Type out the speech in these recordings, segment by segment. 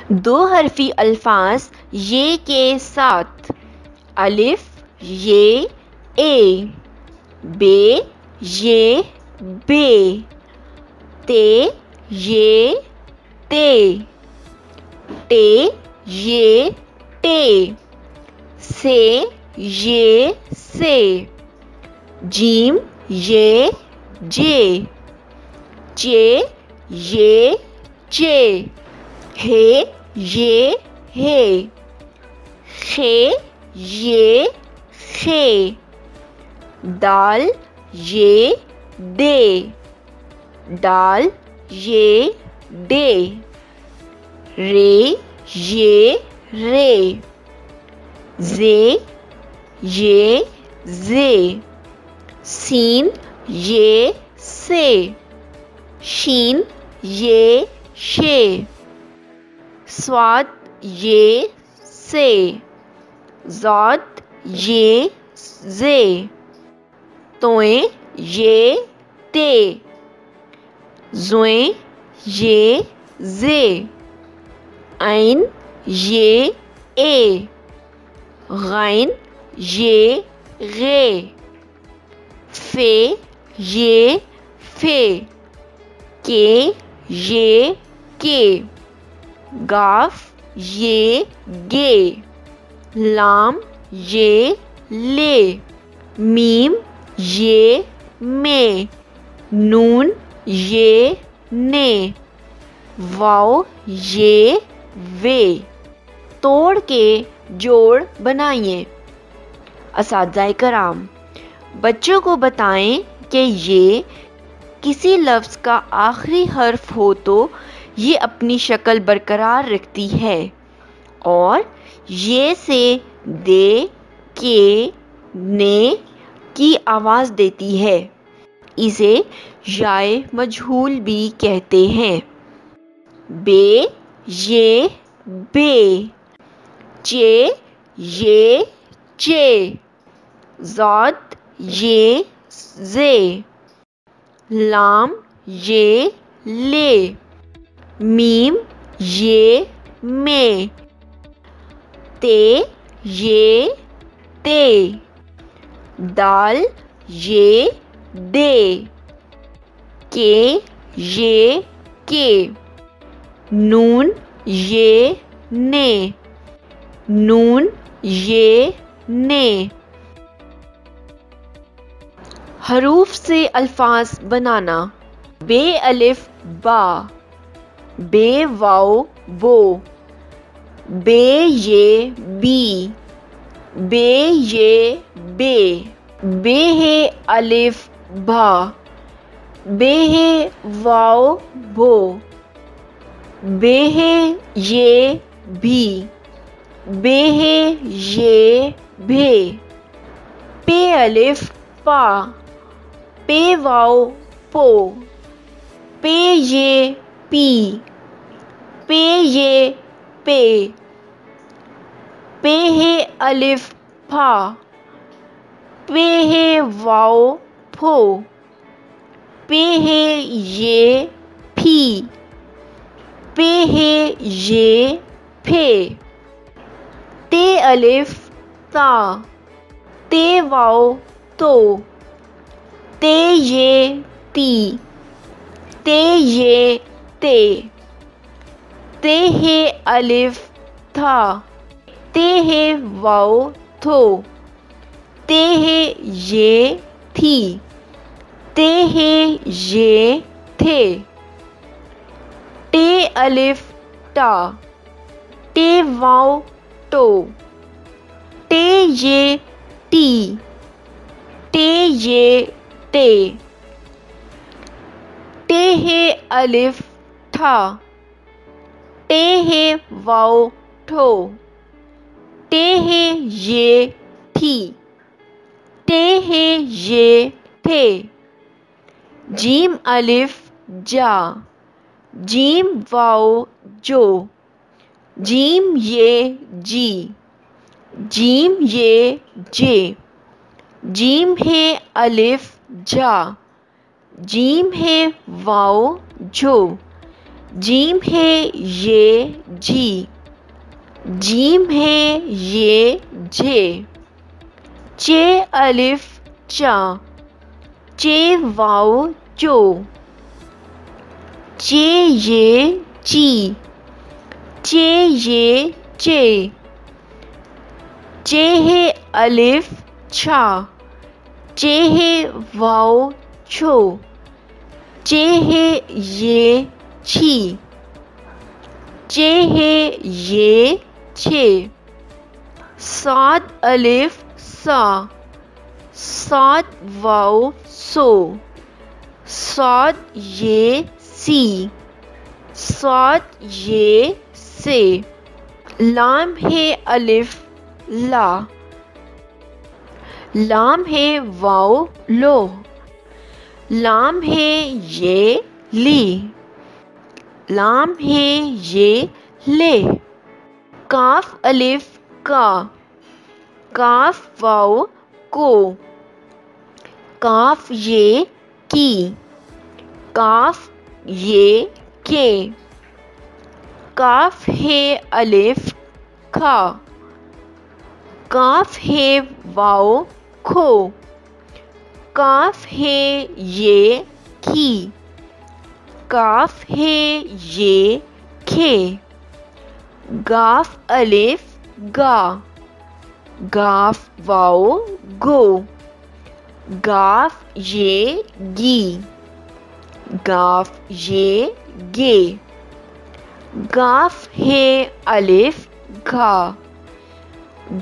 دو حرفی الفاظ یہ کے ساتھ: الف یہ اے، بے یہ بے، تے یہ تے، ٹے یہ ٹے، سے یہ سے، جیم یہ جے، چے یہ چے، ہے یہ ہے، خے یہ خے، دال یہ دے، ڈال یہ ڈے، رے یہ رے، زے یہ زے، سین یہ سے، شین یہ شے، صاد یہ سے، ضاد یہ زے، تویں یہ تے، زویں یہ زے، عین یہ اے، غین یہ غے، فے یہ فے، کے یہ کے، گاف یہ گے، لام یہ لے، میم یہ میں، نون یہ نے، واو یہ وے۔ توڑ کے جوڑ بنائیے۔ اساتذہ کرام، بچوں کو بتائیں کہ یہ کسی لفظ کا آخری حرف ہو تو یہ اپنی شکل برقرار رکھتی ہے، اور یہ سے دے کے نے کی آواز دیتی ہے۔ اسے یائے مجہول بھی کہتے ہیں۔ بے یہ بے، چے یہ چے، ضاد یہ زے، لام یہ لے، میم یہ میں، تے یہ تے، دال یہ دے، کے یہ کے، نون یہ نے، نون یہ نے۔ حروف سے الفاظ بنانا۔ بے الف با، بے واو بو، بے یہ بی، بے یہ بے، بے ہے الف بھا، بے ہے واو بو، بے ہے یہ بھی، بے ہے یہ بھے، پے الف پا، پے واو پو، پے یہ پی، پے یہ پے، پے ہے الف پھا، پے ہے واو پھو، پے ہے یہ پھی، پے ہے یہ پھے، تے الف تا، تے واو تو، تے یہ تی، تے یہ تے، تے ہے الف تھا، تے ہے واو تھو، تے ہے یہ تھی، تے ہے یہ تھے، ٹے الف ٹا، ٹے واو ٹو، ٹے یہ ٹی، ٹے یہ ٹے، ٹے ہے الف ٹھا، ٹے ہے واو ٹھو، ٹے ہے یہ ٹھی، ٹے ہے یہ تھے، جیم الف جا، جیم واو جو، جیم یہ جی، جیم یہ جے، جیم ہے الف جا، جیم ہے واو جو، جیم ہے یہ جی، جیم ہے یہ جے، چے الف چا، چے واو چو، چے یہ چی، چے یہ چے، چے ہے الف چھا، چے ہے واو چھو، چے ہے یہ چھی، چے ہے یہ چھے، صاد الف سا، صاد واو سو، صاد یہ سی، صاد یہ سے، لام ہے الف لا، لام ہے واو لو، لام ہے یہ لی، لام ہے یہ لے، کاف الف کا، کاف واو کو، کاف یہ کی، کاف یہ کے، کاف ہے الف کھا، کاف ہے واو کھو، کاف ہے یہ کھی، کاف ہے یہ کھے، گاف الف گا، گاف واو گو، گاف یہ گی، گاف یہ گے، گاف ہے الف گھا،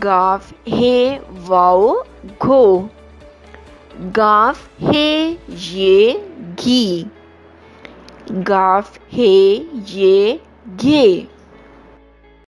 گاف ہے واو گھو، گاف ہے یہ گھی، گاف ہے یہ گھے۔